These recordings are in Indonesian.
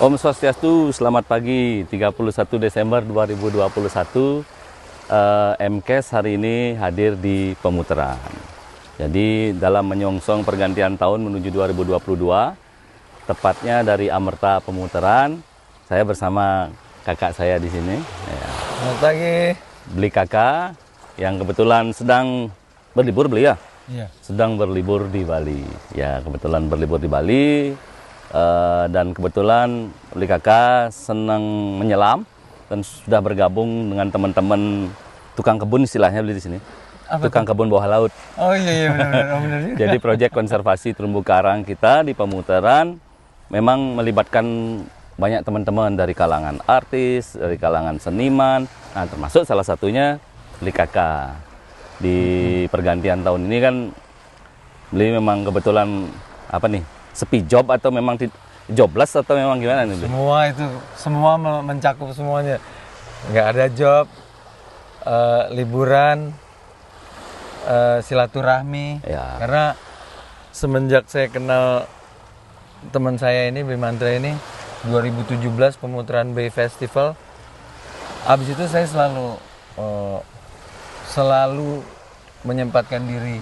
Om Swastiastu, selamat pagi. 31 Desember 2021, MKes hari ini hadir di pemutaran. Jadi dalam menyongsong pergantian tahun menuju 2022, tepatnya dari Amerta Pemutaran, saya bersama kakak saya di sini. Selamat pagi. Beli kakak yang kebetulan sedang berlibur, beli ya? Iya. Sedang berlibur di Bali. Ya, kebetulan berlibur di Bali. Dan kebetulan Beli kakak senang menyelam dan sudah bergabung dengan teman-teman tukang kebun, istilahnya Beli di sini. Apa tukang kebun bawah laut. Oh iya benar juga. Jadi proyek konservasi terumbu karang kita di pemutaran memang melibatkan banyak teman-teman dari kalangan artis, dari kalangan seniman. Nah, termasuk salah satunya Beli kakak. Di pergantian tahun ini kan Beli memang kebetulan apa nih? Sepi job atau memang jobless atau memang gimana nih? Semua mencakup semuanya. Nggak ada job, liburan, silaturahmi. Ya. Karena semenjak saya kenal teman saya ini, Bimantra ini, 2017 Pemutaran Bay Festival. Abis itu saya selalu menyempatkan diri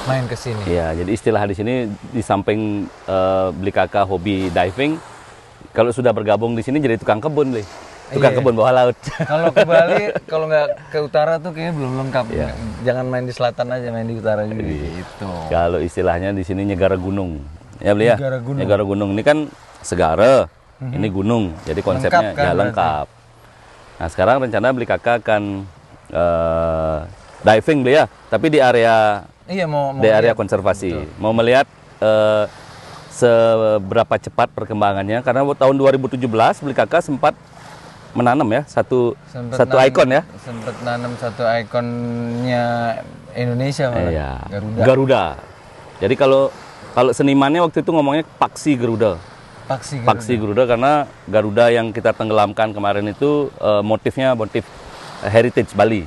main ke sini. Iya, jadi istilah di sini di samping Beli kakak hobi diving, kalau sudah bergabung di sini jadi tukang kebun, Beli. Tukang kebun bawah laut. Kalau ke Bali, kalau nggak ke utara tuh kayaknya belum lengkap. Iya. Jangan main di selatan aja, main di utara juga. Gitu. Kalau istilahnya di sini nyegara gunung. Ya, Beli ya? Nyegara gunung. Nyegara gunung ini kan segara, ini gunung. Jadi konsepnya Lengkap kan, lengkap. Nah, sekarang rencana Beli kakak akan diving, Beli ya, tapi di area Mau di area lihat. konservasi. Betul. Mau melihat seberapa cepat perkembangannya, karena tahun 2017 Beli kakak sempat menanam ya satu ikon ya. Sempat nanam satu ikonnya Indonesia malah. Iya. Garuda. Jadi kalau senimannya waktu itu ngomongnya Paksi Garuda. Paksi Garuda karena Garuda yang kita tenggelamkan kemarin itu motifnya motif heritage Bali.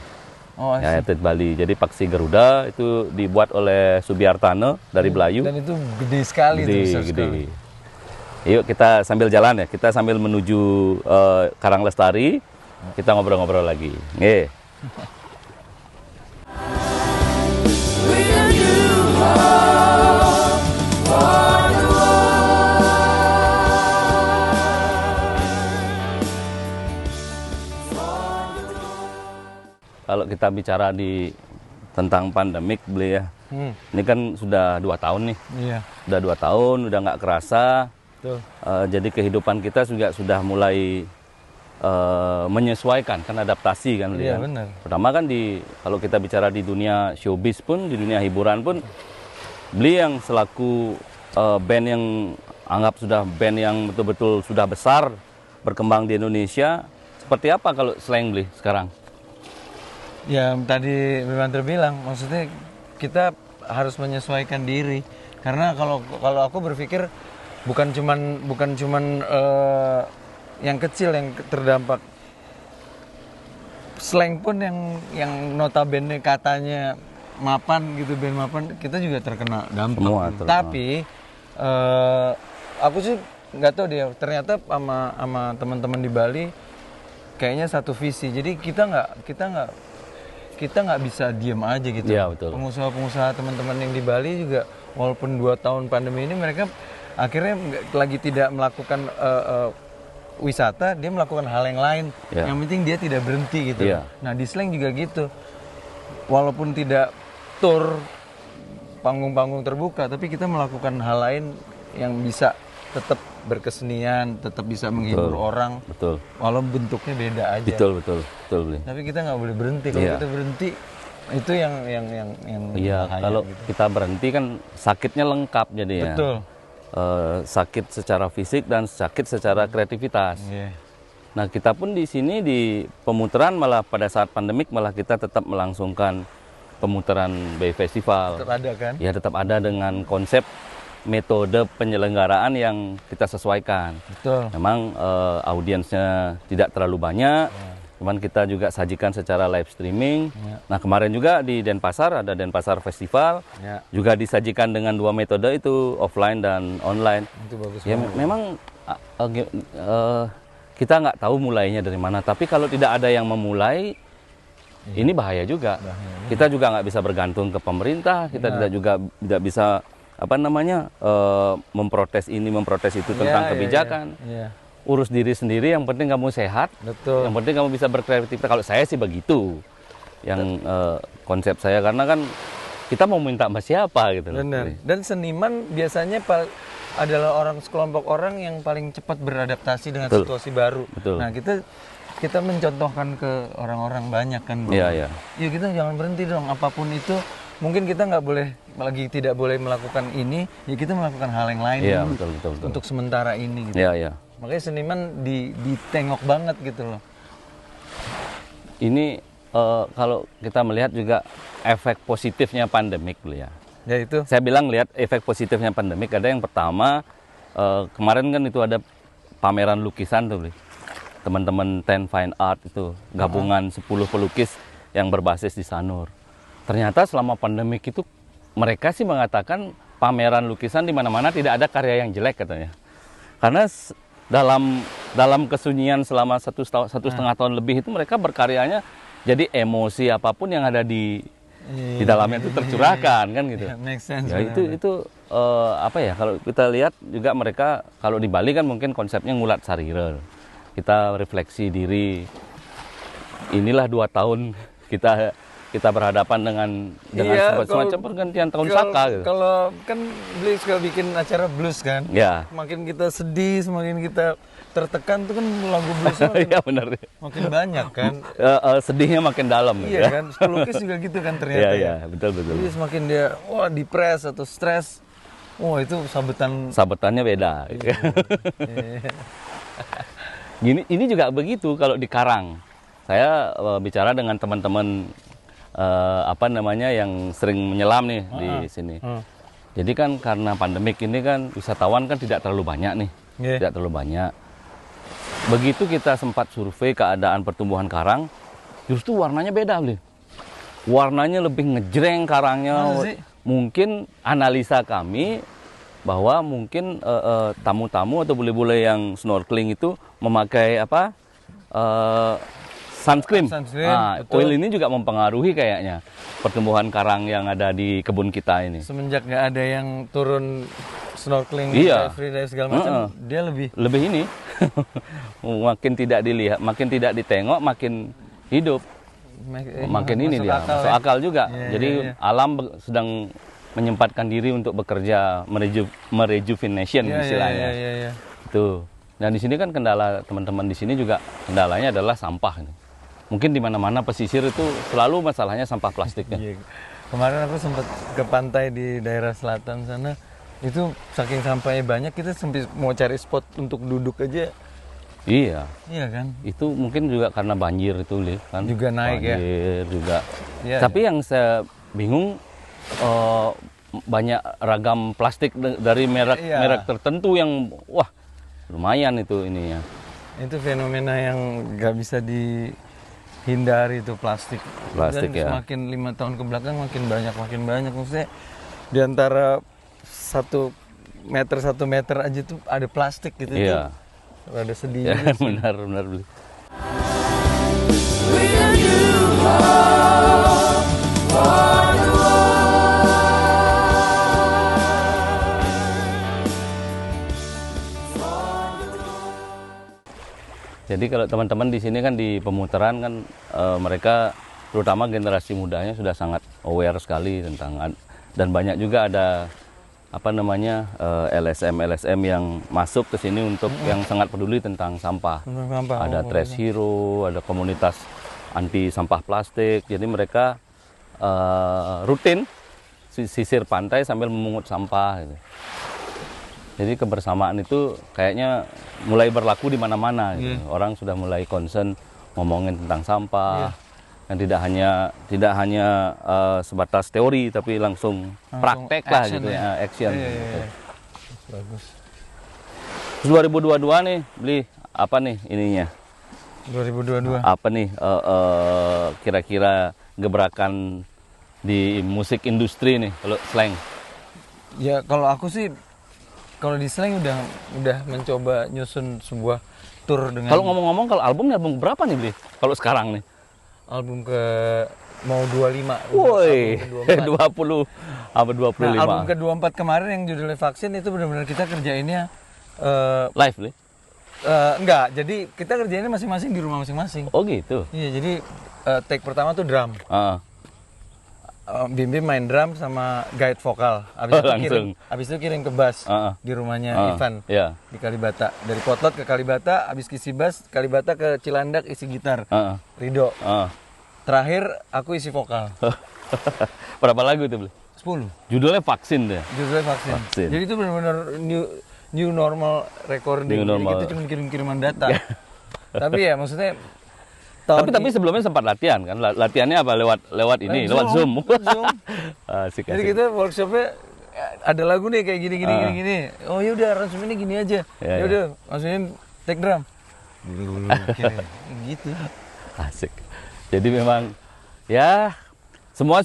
Oh, Ya, heritage Bali. Jadi Paksi Garuda itu dibuat oleh Subiartano dari Belayu. Dan itu gede sekali, besar sekali. Yuk kita sambil jalan ya, kita sambil menuju Karang Lestari, kita ngobrol-ngobrol lagi. Nggih. Kalau kita bicara tentang pandemik, Beli ya, ini kan sudah 2 tahun nih. Iya. Udah 2 tahun, udah nggak kerasa. Betul. Jadi kehidupan kita juga sudah mulai menyesuaikan, kan adaptasi kan. Iya, ya. benar. Pertama kan kalau kita bicara di dunia showbiz pun, di dunia hiburan pun, Beli yang selaku band yang anggap sudah band yang betul-betul sudah besar, berkembang di Indonesia, seperti apa kalau slang Beli sekarang? Ya tadi Bimantra bilang, maksudnya kita harus menyesuaikan diri. Karena kalau aku berpikir bukan cuman yang kecil yang terdampak. Slang pun yang notabene katanya mapan gitu, band mapan, kita juga terkena dampak. Semua terkena. Tapi aku sih nggak tahu dia, ternyata sama teman-teman di Bali kayaknya satu visi. Jadi kita nggak bisa diem aja gitu. Iya, betul. Pengusaha teman-teman yang di Bali juga, walaupun 2 tahun pandemi ini, mereka akhirnya lagi tidak melakukan wisata, dia melakukan hal yang lain. Ya. Yang penting dia tidak berhenti gitu. Ya. Nah di Slang juga gitu, walaupun tidak tour panggung-panggung terbuka, tapi kita melakukan hal lain yang bisa tetap berkesenian, tetap bisa menghibur orang. Betul. Walaupun bentuknya beda aja. Betul Beli. Tapi kita nggak boleh berhenti. Kalau Iya. kita berhenti, Itu yang Iya, bahaya kalau gitu. kita berhenti kan sakitnya lengkap jadi ya. Betul. Sakit secara fisik dan sakit secara kreativitas. Iya. Nah, kita pun di sini di pemutaran malah pada saat pandemik malah kita tetap melangsungkan pemutaran Bay Festival. Tetap ada kan? Ya, tetap ada dengan konsep metode penyelenggaraan yang kita sesuaikan. Betul. Memang audiensnya tidak terlalu banyak, cuman kita juga sajikan secara live streaming. Ya. Nah, kemarin juga di Denpasar ada Denpasar Festival, Ya. juga disajikan dengan 2 metode itu, offline dan online. Itu bagus Ya banget. memang kita nggak tahu mulainya dari mana, tapi kalau tidak ada yang memulai, ini bahaya juga. Kita juga nggak bisa bergantung ke pemerintah, kita tidak bisa memprotes ini, memprotes itu tentang kebijakan. Iya. Urus diri sendiri, yang penting kamu sehat, Betul. yang penting kamu bisa berkreativitas. Kalau saya sih begitu, yang konsep saya, karena kan kita mau minta sama siapa gitu loh. Benar. Dan seniman biasanya adalah sekelompok orang yang paling cepat beradaptasi dengan Betul. situasi baru. Betul. Nah, kita mencontohkan ke orang-orang banyak kan. Iya, iya. Ya kita jangan berhenti dong, apapun itu. Mungkin kita nggak boleh tidak boleh melakukan ini, ya kita melakukan hal yang lain Iya, dulu betul. untuk sementara ini gitu. Iya, iya. Makanya seniman ditengok banget gitu loh. Ini kalau kita melihat juga efek positifnya pandemik dulu ya. Ya itu. Saya bilang lihat efek positifnya pandemik, ada yang pertama, kemarin kan itu ada pameran lukisan tuh, teman-teman 10 Fine Art itu, gabungan 10 pelukis yang berbasis di Sanur. Ternyata selama pandemik itu mereka sih mengatakan pameran lukisan di mana-mana tidak ada karya yang jelek katanya. Karena dalam kesunyian selama satu setengah tahun lebih itu mereka berkaryanya, jadi emosi apapun yang ada di dalamnya itu tercurahkan kan gitu. Yeah, make sense. Ya itu kalau kita lihat juga mereka kalau di Bali kan mungkin konsepnya ngulat sarira. Kita refleksi diri. Inilah 2 tahun kita berhadapan dengan semacam pergantian tahun Saka gitu. Kalau kan beliau suka bikin acara blues kan. Ya. Semakin kita sedih, semakin kita tertekan tuh kan lagu bluesnya Iya benar. makin banyak kan. Sedihnya makin dalam Iya kan, pelukis juga gitu kan ternyata. Iya, betul. Jadi semakin dia depres atau stres, itu sabetannya beda. Ini juga begitu kalau di Karang. Saya bicara dengan teman-teman yang sering menyelam nih di sini. Jadi kan karena pandemik ini kan wisatawan kan tidak terlalu banyak nih. Tidak terlalu banyak. Begitu kita sempat survei keadaan pertumbuhan karang, justru warnanya beda, Bli. Warnanya lebih ngejreng karangnya. Mungkin analisa kami bahwa mungkin tamu-tamu atau bule-bule yang snorkeling itu memakai sunscreen. Nah, oil ini juga mempengaruhi kayaknya pertumbuhan karang yang ada di kebun kita ini. Semenjak nggak ada yang turun snorkeling, free dive segala macam, dia lebih ini makin tidak dilihat, makin tidak ditengok, makin hidup, makin ini dia masuk akal juga. Jadi alam sedang menyempatkan diri untuk bekerja merejuvenation istilahnya. Itu. Dan di sini kan kendala teman-teman di sini juga kendalanya adalah sampah ini. Mungkin di mana-mana pesisir itu selalu masalahnya sampah plastiknya. Kemarin aku sempat ke pantai di daerah selatan sana, itu saking sampahnya banyak kita sampai mau cari spot untuk duduk aja. Iya kan. Itu mungkin juga karena banjir itu, kan. Juga naik banjir juga. Tapi yang saya bingung banyak ragam plastik dari merek tertentu yang lumayan itu ininya. Itu fenomena yang nggak bisa dihindari itu plastik. Dan semakin 5 tahun ke belakang makin banyak. Maksudnya di antara 1 meter aja tuh ada plastik gitu. Iya. Tuh rada sedih. Ya, benar. Jadi kalau teman-teman di sini kan di pemutaran kan mereka terutama generasi mudanya sudah sangat aware sekali tentang, dan banyak juga ada LSM yang masuk ke sini untuk yang sangat peduli tentang sampah. Ada Trash Hero, ada komunitas anti sampah plastik. Jadi mereka rutin sisir pantai sambil memungut sampah gitu. Jadi kebersamaan itu kayaknya mulai berlaku di mana-mana gitu. Orang sudah mulai concern ngomongin tentang sampah. Dan tidak hanya sebatas teori tapi langsung praktek lah action gitu ya, action. Gitu. Bagus. Terus 2022 nih beli apa nih ininya? 2022. Apa nih kira-kira gebrakan di musik industri nih kalau slang? Ya kalau aku sih kalau di slang udah mencoba nyusun sebuah tour dengan Kalau ngomong-ngomong kalau album berapa nih beli? Kalau sekarang nih? album ke mau 25. Woi, Album ke 24. 20 apa 25? Nah, album ke 24 kemarin yang judulnya Vaksin itu benar-benar kita kerjainnya Live nih? enggak. Jadi kita kerjainnya masing-masing di rumah masing-masing. Oh gitu. Iya, jadi take pertama tuh drum. Ah, Bim Bim main drum sama guide vokal. Langsung. Abis itu kirim ke bass di rumahnya Ivan ya. di Kalibata. Dari Potlot ke Kalibata, abis isi bass, Kalibata ke Cilandak isi gitar. Rido. Terakhir aku isi vokal. Berapa lagu itu beli? 10. Judulnya Vaksin deh. Judulnya Vaksin. Vaksin. Jadi itu benar-benar new normal recording. New normal. Jadi kita cuma kirim-kiriman data. Tapi ya maksudnya Tapi sebelumnya sempat latihan kan? Latihannya apa lewat ini, lewat Zoom. Asik, Jadi asik. kita workshopnya ada lagu nih kayak gini. Oh ya udah aransemennya gini aja. Ya, Ya udah masukin take drum. Gitu. Asik. Jadi memang ya semua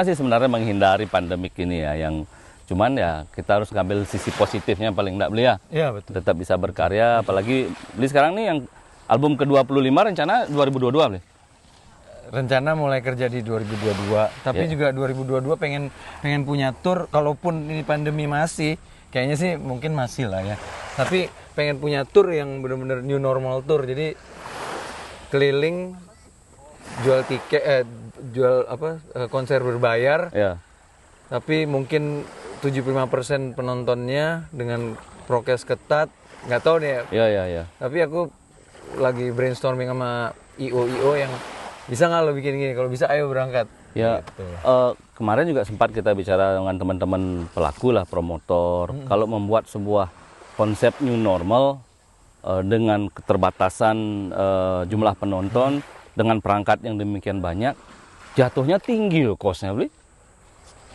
sih sebenarnya menghindari pandemik ini ya, yang cuman ya kita harus ngambil sisi positifnya paling enggak beli ya. Iya betul. Tetap bisa berkarya, apalagi beli sekarang nih yang album ke-25 rencana 2022 beli. Rencana mulai kerja di 2022, tapi juga 2022 pengen punya tour, kalaupun ini pandemi masih, kayaknya sih mungkin masih lah ya. Tapi pengen punya tour yang benar-benar new normal tour. Jadi keliling jual tiket konser berbayar. Ya. Tapi mungkin 75% penontonnya dengan prokes ketat, nggak tahu deh. Ya. Tapi aku lagi brainstorming sama IO yang bisa nggak lo bikin gini, kalau bisa ayo berangkat. Ya, Gitu. kemarin juga sempat kita bicara dengan teman-teman pelaku lah, promotor. Kalau membuat sebuah konsep new normal dengan keterbatasan jumlah penonton, dengan perangkat yang demikian banyak, jatuhnya tinggi loh cost-nya beli.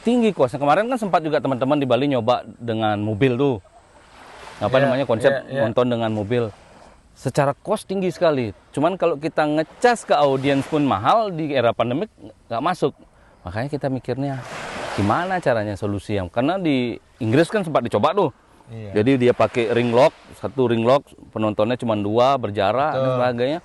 Tinggi cost-nya. Kemarin kan sempat juga teman-teman di Bali nyoba dengan mobil tuh. Namanya konsep nonton dengan mobil. Secara cost tinggi sekali. Cuman kalau kita ngecas ke audiens pun mahal di era pandemik nggak masuk. Makanya kita mikirnya gimana caranya solusi yang, karena di Inggris kan sempat dicoba tuh. Iya. Jadi dia pakai ring lock, satu ring lock penontonnya cuma 2 berjarak dan sebagainya.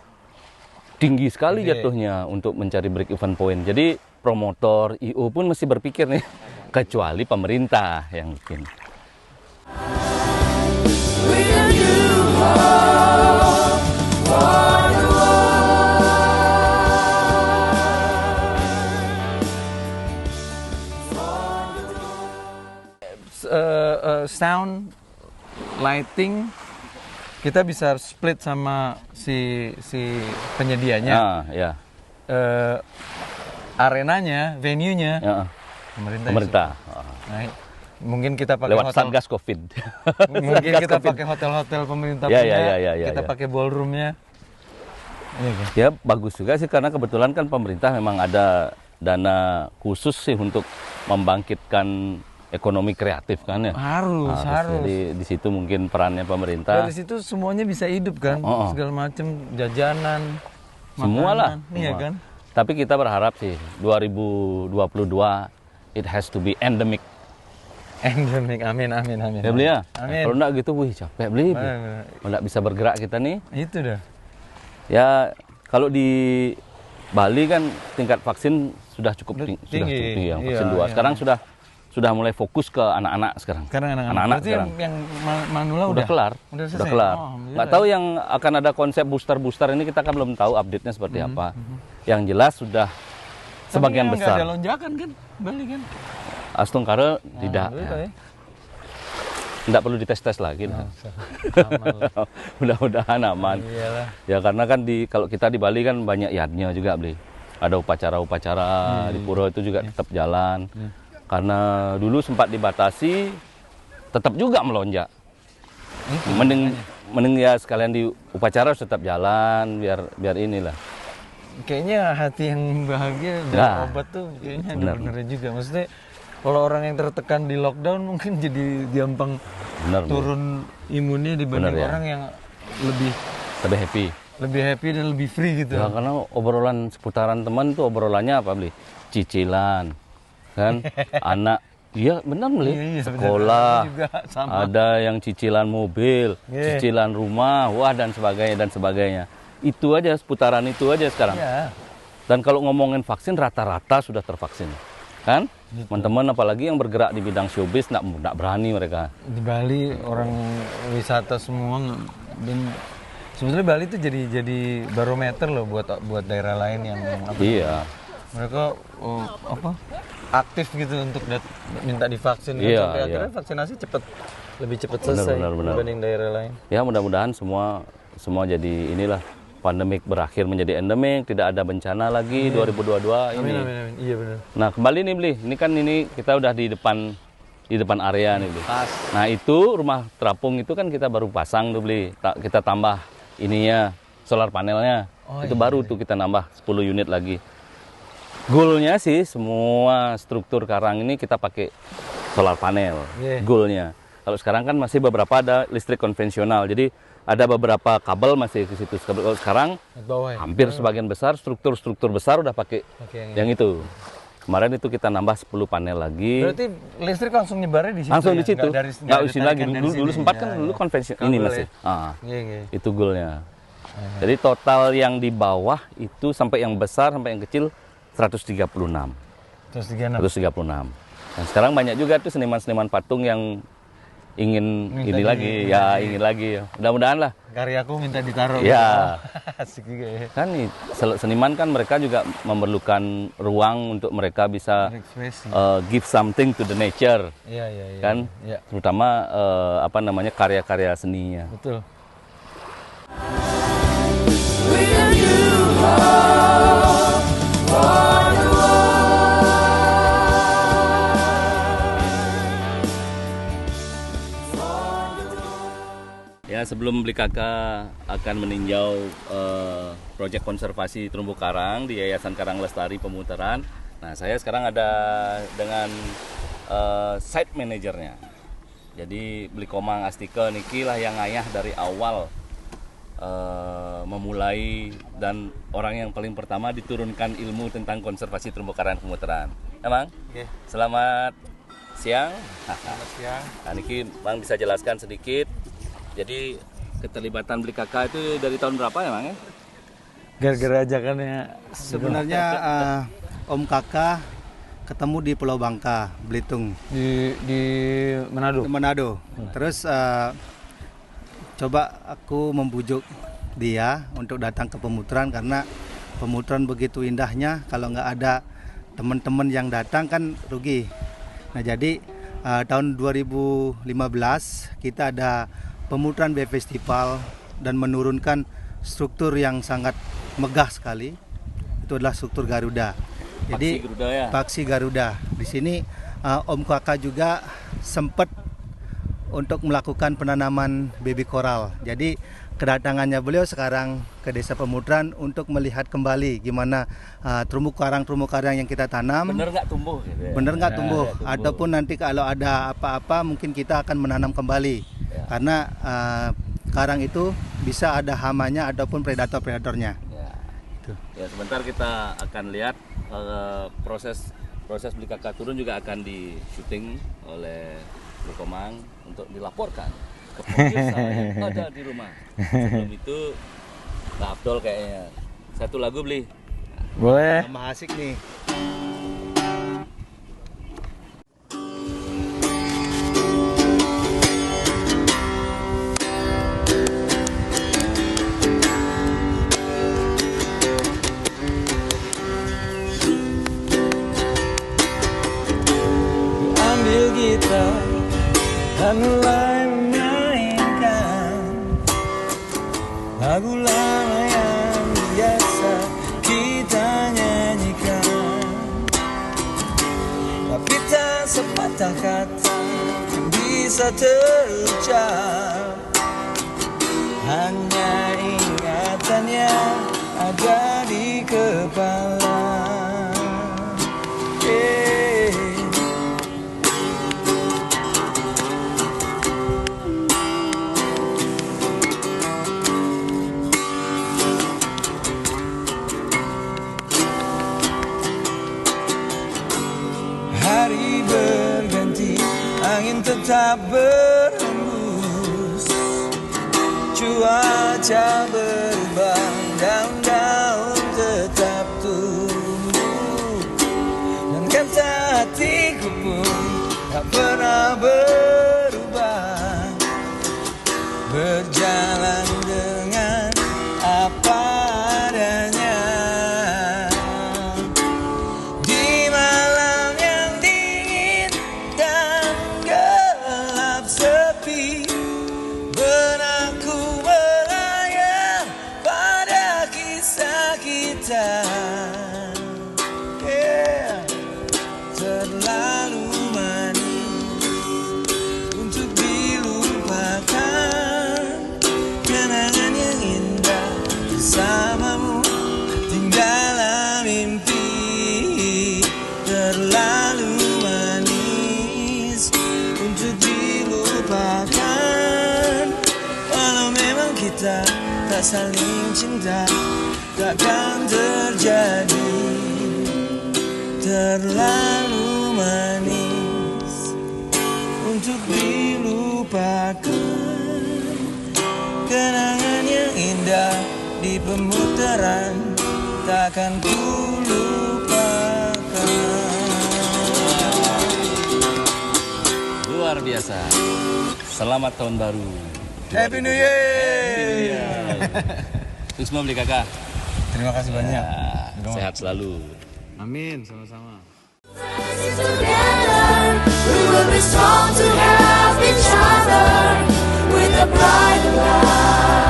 Tinggi sekali jatuhnya untuk mencari break even point. Jadi promotor, IO pun mesti berpikir nih, kecuali pemerintah yang bikin. Sound, lighting, kita bisa split sama si penyedianya. Ya. Arenanya, venue-nya, Ya. Pemerintah. Nah, mungkin kita pakai Lewat hotel. Satgas Covid. Mungkin Satgas kita Covid. pakai hotel-hotel pemerintah Ya, punya. Kita ya. pakai ballroom-nya. Iya kan? Ya bagus juga sih, karena kebetulan kan pemerintah memang ada dana khusus sih untuk membangkitkan ekonomi kreatif kan ya. Harus. Jadi di situ mungkin perannya pemerintah. Dari situ semuanya bisa hidup kan, segala macam jajanan, Semua lah. makanan, iya Semua. kan? Tapi kita berharap sih 2022 it has to be endemic. Endemic, amin. Ya beli ya. Amin. Kalau enggak gitu, wih capek beli. Bener. Kalau enggak bisa bergerak kita nih. Itu dah. Ya kalau di Bali kan tingkat vaksin sudah cukup tinggi yang vaksin 2. Iya. Sekarang sudah mulai fokus ke anak-anak sekarang. Sekarang Anak-anak berarti sekarang. yang Manula Udah kelar. Udah selesai. Udah kelar. Oh, alhamdulillah. Nggak tahu yang akan ada konsep booster ini, kita kan belum tahu update-nya seperti apa. Yang jelas sudah sebagian Tapi besar. nggak ada lonjakan kan, Bali kan? Astungkara tidak. Alhamdulillah ya. Nggak perlu dites-tes lagi. Aman lah. Mudah-mudahan aman. Iyalah. Ya karena kan kalau kita di Bali kan banyak yardnya juga beli. ada upacara-upacara di pura itu juga tetap jalan. Karena dulu sempat dibatasi, tetap juga melonjak. Mending ya sekalian di upacara harus tetap jalan biar inilah. Kayaknya hati yang bahagia dan Nah, obat tuh kayaknya ada benar. benernya juga. Maksudnya kalau orang yang tertekan di lockdown mungkin jadi gampang Benar, Bu. turun imunnya dibanding Benar, ya. orang yang lebih Lebih happy. happy dan lebih free gitu. Ya karena obrolan seputaran teman tuh obrolannya apa beli? Cicilan, kan? Anak, iya benar beli. Iya, Sekolah, benar. Aku juga sama. ada yang cicilan mobil, Iya. cicilan rumah, wah dan sebagainya. Itu aja seputaran itu aja sekarang. Iya. Dan kalau ngomongin vaksin rata-rata sudah tervaksin, kan? Teman-teman apalagi yang bergerak di bidang showbiz nggak berani mereka. Di Bali orang wisata semua dan sebetulnya Bali itu jadi barometer loh buat daerah lain yang apa, Iya. mereka aktif gitu untuk minta divaksin kan, Iya, sampai iya. akhirnya vaksinasi lebih cepat selesai benar. dibanding daerah lain. Ya mudah-mudahan semua jadi inilah pandemik berakhir menjadi endemik, tidak ada bencana lagi 2022 ini. Amin. Iya benar. Nah kembali nih Bli, ini kita udah di depan area nih Bli. Pas. Nah itu rumah terapung itu kan kita baru pasang tuh Bli, kita tambah ininya solar panelnya, itu baru tuh kita nambah 10 unit lagi. Goalnya sih semua struktur karang ini kita pakai solar panel, goalnya. Kalau sekarang kan masih beberapa ada listrik konvensional, jadi ada beberapa kabel masih ke situ. Kalau sekarang Bawah ya? hampir sebagian besar struktur besar udah pakai yang yang itu. Kemarin itu kita nambah 10 panel lagi. Berarti listrik langsung nyebarnya di situ. Langsung ya? di situ. Nggak usah lagi. Dulu sempat kan Ya, dulu konvensional ini Kabel masih. ya? Iya. Itu goalnya. Jadi total yang di bawah itu sampai yang besar sampai yang kecil 136. Terus 36. 136. Dan sekarang banyak juga tuh seniman-seniman patung yang ingin Minta ini lagi, ingin lagi. Mudah-mudahan lah. Karyaku minta ditaruh. Ya. Asik juga ya. Kan seniman kan mereka juga memerlukan ruang untuk mereka bisa Ekspresi. give something to the nature, Iya. kan? Iya. Terutama karya-karya seninya. Betul. Ya sebelum Beli Kakak akan meninjau proyek konservasi terumbu karang di Yayasan Karang Lestari Pemutaran. Nah saya sekarang ada dengan site manajernya. Jadi Beli Komang Astike niki lah yang ayah dari awal memulai dan orang yang paling pertama diturunkan ilmu tentang konservasi terumbu karang Pemutaran. Emang? Oke. Selamat siang. Selamat siang. Nah niki Bang bisa jelaskan sedikit. Jadi keterlibatan Beli Kakak itu dari tahun berapa ya Bang ya? Gara-gara ajakannya Sebenarnya Om Kakak ketemu di Pulau Bangka, Belitung, di Manado. di Manado. Terus coba aku membujuk dia untuk datang ke Pemutaran karena Pemutaran begitu indahnya. Kalau nggak ada teman-teman yang datang kan rugi. Nah jadi tahun 2015 kita ada Pemutaran Bay Festival dan menurunkan struktur yang sangat megah sekali. Itu adalah struktur Garuda. Jadi Paksi Garuda ya? Paksi Garuda. Di sini Om Kakak juga sempat untuk melakukan penanaman baby koral. Jadi kedatangannya beliau sekarang ke Desa Pemutaran untuk melihat kembali gimana terumbu karang yang kita tanam. Bener nggak tumbuh? Gitu ya? Bener nggak tumbuh? tumbuh. Ataupun nanti kalau ada apa-apa mungkin kita akan menanam kembali. Karena karang itu bisa ada hamanya ataupun predator-predatornya. Ya. Ya sebentar kita akan lihat proses Beli Kakak turun juga akan di syuting oleh Beli Komang untuk dilaporkan ke pemirsa yang ada di rumah. Sebelum itu Kak Abdul kayaknya satu lagu Beli. Boleh. Sama asik nih. Ambil gitar dan mulai memainkan lagu lama yang biasa kita nyanyi. sepatah kata yang bisa terucap, hanya ingatannya ada di kepala. Hari berganti, angin tetap berhembus, cuaca berubah, daun-daun tetap tumbuh, dan kata hatiku pun tak pernah berubah, berjalan dengan apa adanya. Di malam yang dingin dan gelap sepi, benakku melayang pada kisah kita. Terlalu manis untuk dilupakan, kenangan yang indah bersamamu tinggallah mimpi. Terlalu manis untuk dilupakan, walau memang kita tak saling cinta, takkan terjadi. Terlalu manis untuk dilupakan, kenangan yang indah di pemutaran takkan ku lupakan. Luar biasa. Selamat tahun baru. Happy New Year. Untuk semua beli kakak. Terima kasih banyak. Sehat selalu. Amin, sama-sama. Together, we will be strong to help each other with a bright light.